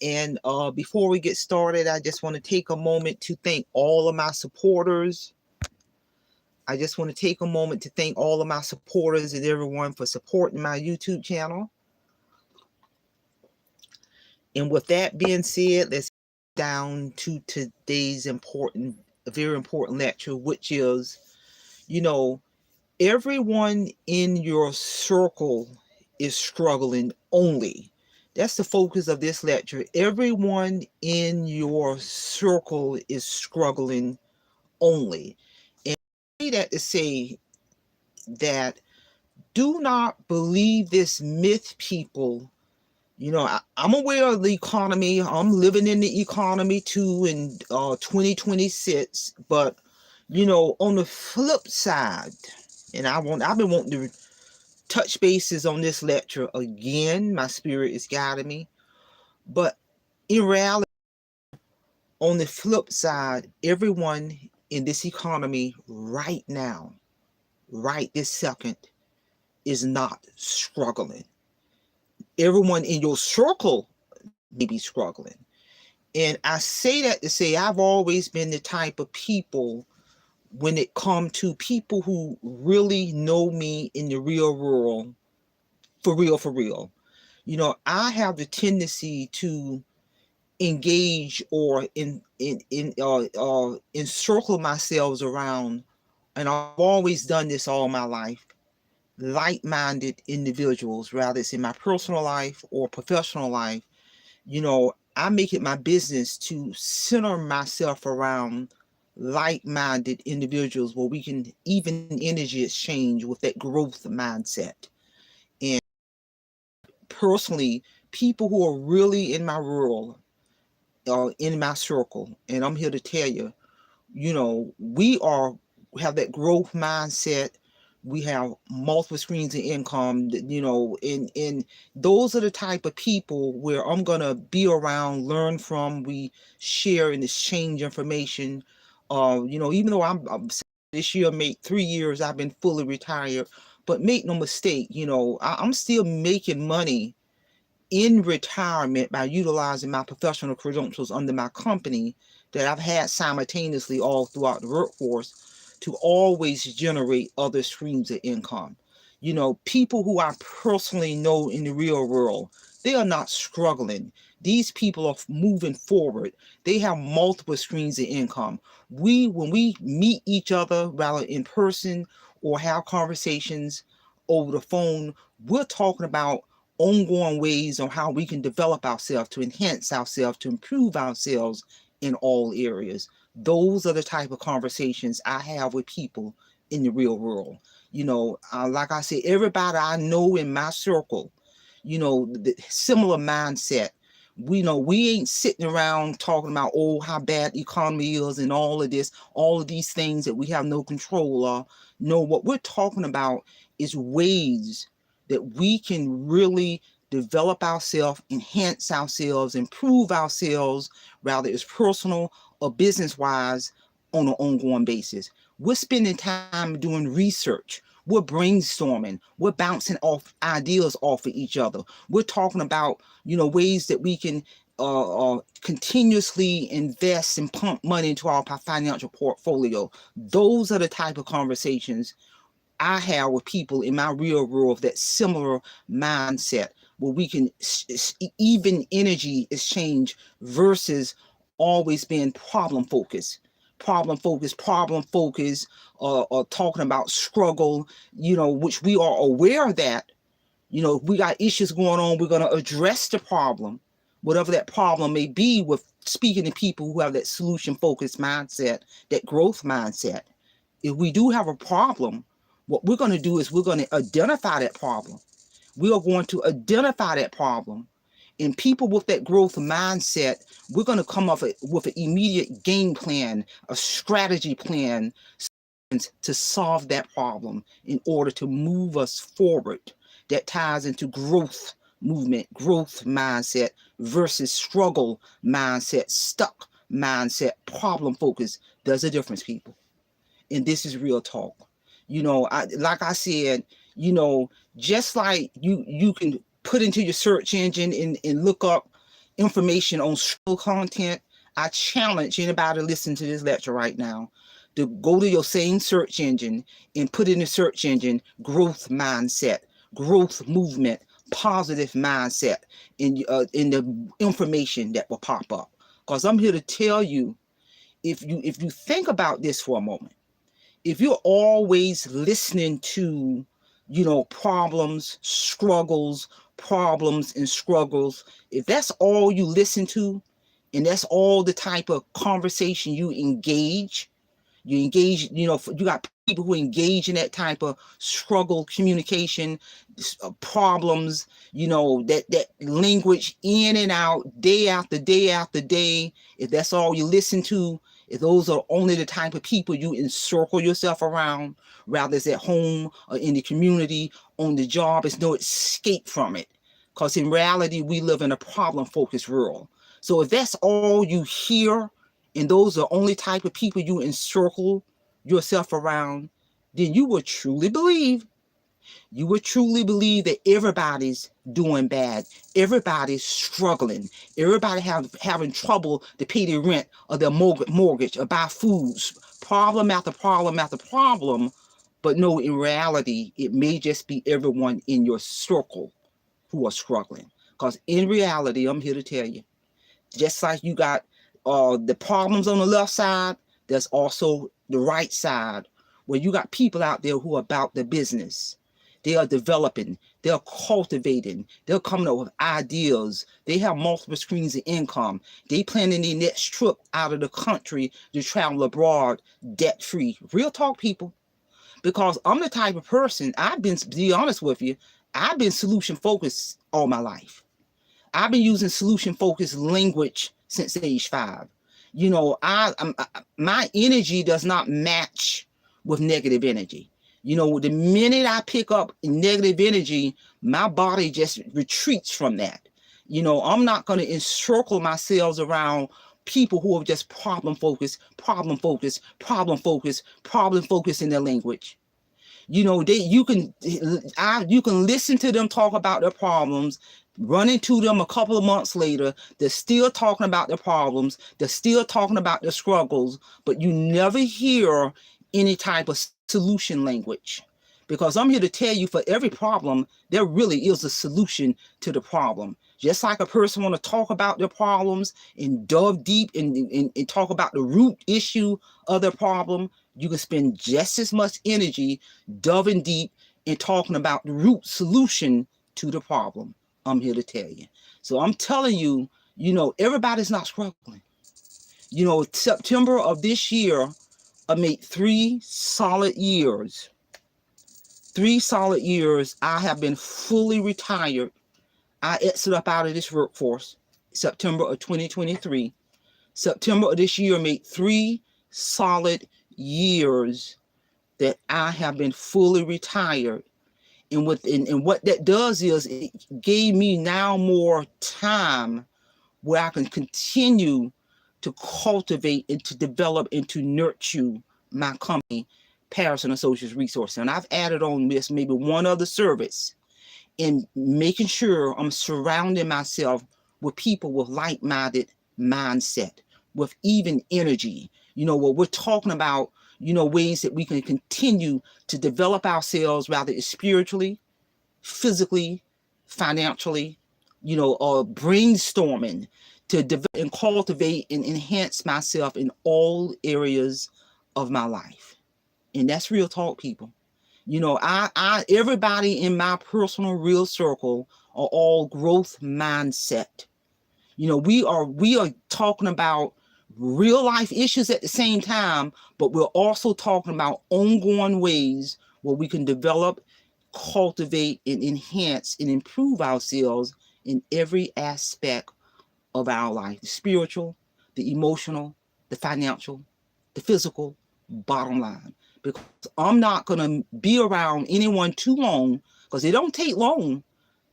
And before we get started, I just want to take a moment to thank all of my supporters. I just want to take a moment to thank all of my supporters and everyone for supporting my YouTube channel. And with that being said, let's get down to today's very important lecture, which is, you know, everyone in your circle is struggling only. That's the focus of this lecture. Everyone in your circle is struggling only. And I say that to say that do not believe this myth, people. I'm aware of the economy. I'm living in the economy too in 2026. But, on the flip side, and I've been wanting to touch bases on this lecture again. My spirit is guiding me. But in reality, on the flip side, everyone in this economy right now, right this second, is not struggling. Everyone in your circle may be struggling. And I say that to say I've always been the type of people when it comes to people who really know me in the real world, for real, for real. I have the tendency to engage or encircle myself around, and I've always done this all my life, like-minded individuals, rather it's in my personal life or professional life. I make it my business to center myself around like-minded individuals where we can even energy exchange with that growth mindset. And personally, people who are really in my world, in my circle, and I'm here to tell you, we have that growth mindset. We have multiple streams of income, and those are the type of people where I'm gonna be around, learn from. We share and exchange information. Even though I'm this year, made 3 years, I've been fully retired, but make no mistake, I'm still making money in retirement by utilizing my professional credentials under my company that I've had simultaneously all throughout the workforce to always generate other streams of income. People who I personally know in the real world, they are not struggling. These people are moving forward. They have multiple streams of income. When we meet each other, rather in person or have conversations over the phone, we're talking about ongoing ways on how we can develop ourselves, to enhance ourselves, to improve ourselves in all areas. Those are the type of conversations I have with people in the real world. Like I said, everybody I know in my circle, the similar mindset. We know we ain't sitting around talking about, oh, how bad the economy is and all of this, all of these things that we have no control of. No, what we're talking about is ways that we can really develop ourselves, enhance ourselves, improve ourselves, rather it's personal or business wise, on an ongoing basis. We're spending time doing research. We're brainstorming. We're bouncing off ideas off of each other. We're talking about, ways that we can continuously invest and pump money into our financial portfolio. Those are the type of conversations I have with people in my real world, that similar mindset where we can even energy exchange versus always being problem focused, or talking about struggle, which we are aware of that. If we got issues going on, we're going to address the problem, whatever that problem may be, with speaking to people who have that solution focused mindset, that growth mindset. If we do have a problem, what we're going to do is we're going to identify that problem. We are going to identify that problem. And people with that growth mindset, we're going to come up with an immediate game plan, a strategy plan to solve that problem in order to move us forward. That ties into growth movement, growth mindset versus struggle mindset, stuck mindset, problem focus. There's a difference, people. And this is real talk. Like I said, just like you can put into your search engine and look up, information on school content, I challenge anybody listening to this lecture right now to go to your same search engine and put in the search engine growth mindset, growth movement, positive mindset in the information that will pop up. Because I'm here to tell you, if you think about this for a moment, if you're always listening to, problems, and struggles, if that's all you listen to, and that's all the type of conversation you engage, you got people who engage in that type of struggle communication, problems, that language in and out, day after day after day. If that's all you listen to, if those are only the type of people you encircle yourself around, rather it's at home or in the community, on the job, there's no escape from it. Because in reality, we live in a problem-focused world. So if that's all you hear, and those are only type of people you encircle yourself around, then you will truly believe that everybody's doing bad. Everybody's struggling. Everybody having trouble to pay their rent or their mortgage or buy foods. Problem after problem after problem. But no, in reality, it may just be everyone in your circle who are struggling. Because in reality, I'm here to tell you, just like you got the problems on the left side, there's also the right side, where you got people out there who are about the business. They are developing, they're cultivating, they're coming up with ideas. They have multiple streams of income. They planning their next trip out of the country to travel abroad debt-free. Real talk, people. Because I'm the type of person, to be honest with you, I've been solution-focused all my life. I've been using solution-focused language since age 5. My energy does not match with negative energy. The minute I pick up negative energy, my body just retreats from that. I'm not going to encircle myself around people who are just problem-focused in their language. You can listen to them talk about their problems, run into them a couple of months later, they're still talking about their problems, they're still talking about their struggles, but you never hear any type of solution language. Because I'm here to tell you, for every problem, there really is a solution to the problem. Just like a person want to talk about their problems and delve deep and talk about the root issue of their problem, you can spend just as much energy delving deep and talking about the root solution to the problem. I'm here to tell you. So I'm telling you, everybody's not struggling. September of this year, I made 3 solid years. 3 solid years, I have been fully retired. I exited up out of this workforce September of 2023. September of this year made 3 solid years that I have been fully retired. And what that does is it gave me now more time where I can continue to cultivate and to develop and to nurture my company, Paris and Associates Resources. And I've added on this maybe one other service in making sure I'm surrounding myself with people with like-minded mindset, with even energy. What we're talking about, ways that we can continue to develop ourselves, rather spiritually, physically, financially, or brainstorming to develop and cultivate and enhance myself in all areas of my life. And that's real talk, people. Everybody in my personal real circle are all growth mindset. We are talking about real life issues at the same time, but we're also talking about ongoing ways where we can develop, cultivate, and enhance and improve ourselves in every aspect of our life: the spiritual, the emotional, the financial, the physical, bottom line. Because I'm not going to be around anyone too long, because it don't take long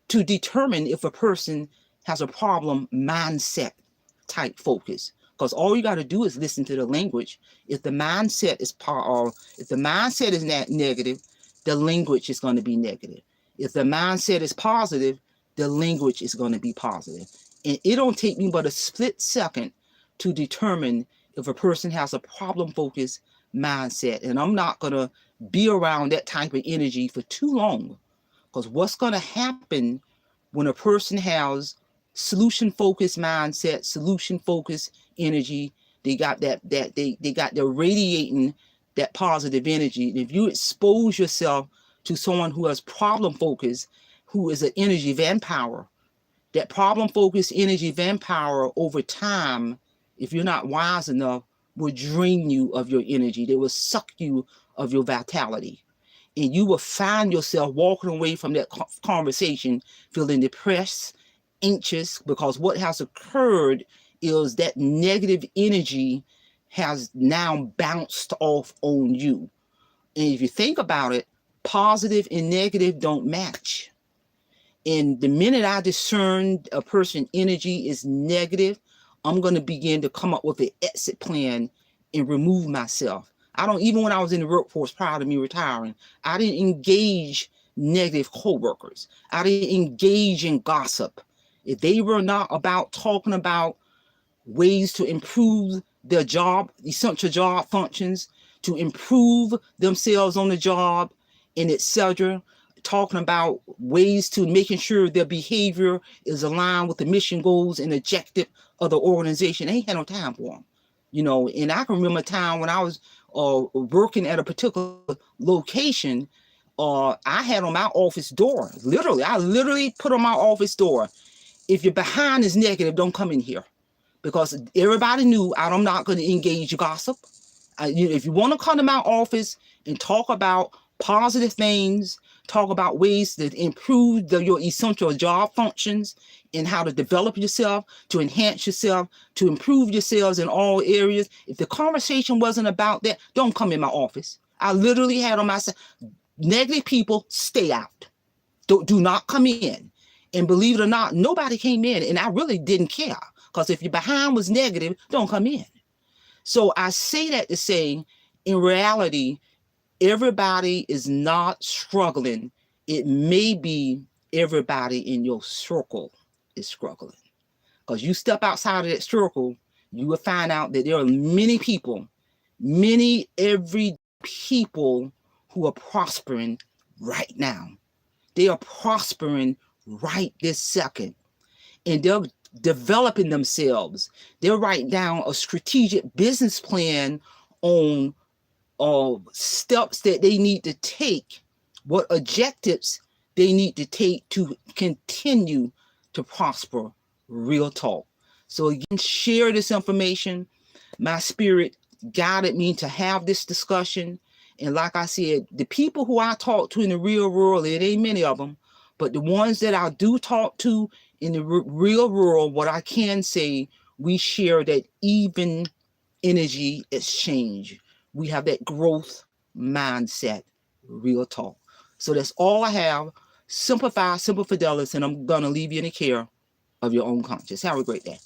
to determine if a person has a problem mindset type focus. Because all you got to do is listen to the language. If the mindset is negative, the language is going to be negative. If the mindset is positive, the language is going to be positive. And it don't take me but a split second to determine if a person has a problem-focused mindset. And I'm not going to be around that type of energy for too long, because what's going to happen when a person has solution-focused mindset, solution-focused energy, they got they're radiating that positive energy. And if you expose yourself to someone who has problem-focused, who is an energy vampire, that problem-focused energy vampire over time, if you're not wise enough, will drain you of your energy. They will suck you of your vitality. And you will find yourself walking away from that conversation feeling depressed, anxious, because what has occurred is that negative energy has now bounced off on you. And if you think about it, positive and negative don't match. And the minute I discern a person's energy is negative, I'm going to begin to come up with an exit plan and remove myself. I don't, even when I was in the workforce prior to me retiring, I didn't engage negative coworkers. I didn't engage in gossip. If they were not about talking about ways to improve their job, essential job functions, to improve themselves on the job, and etc., talking about ways to making sure their behavior is aligned with the mission, goals, and objective of the organization, they ain't had no time for them. You know, and I can remember a time when I was working at a particular location. I had on my office door, I literally put on my office door, if your behind is negative, don't come in here. Because everybody knew I'm not going to engage gossip. If you want to come to my office and talk about positive things, talk about ways to improve your essential job functions and how to develop yourself, to enhance yourself, to improve yourselves in all areas. If the conversation wasn't about that, don't come in my office. I literally had on my side, negative people, stay out. Do not come in. And believe it or not, nobody came in, and I really didn't care, because if your behind was negative, don't come in. So I say that to say, in reality, everybody is not struggling. It may be everybody in your circle is struggling. Because you step outside of that circle, you will find out that there are many people, every people who are prospering right now. They are prospering right this second. And they're developing themselves. They're writing down a strategic business plan on steps that they need to take, what objectives they need to take to continue to prosper. Real talk. So again, share this information. My spirit guided me to have this discussion. And like I said, the people who I talk to in the real world, it ain't many of them, but the ones that I do talk to in the real world, what I can say, we share that even energy exchange. We have that growth mindset. Real talk. So that's all I have. Simplify, simple fidelis, and I'm going to leave you in the care of your own conscience. Have a great day.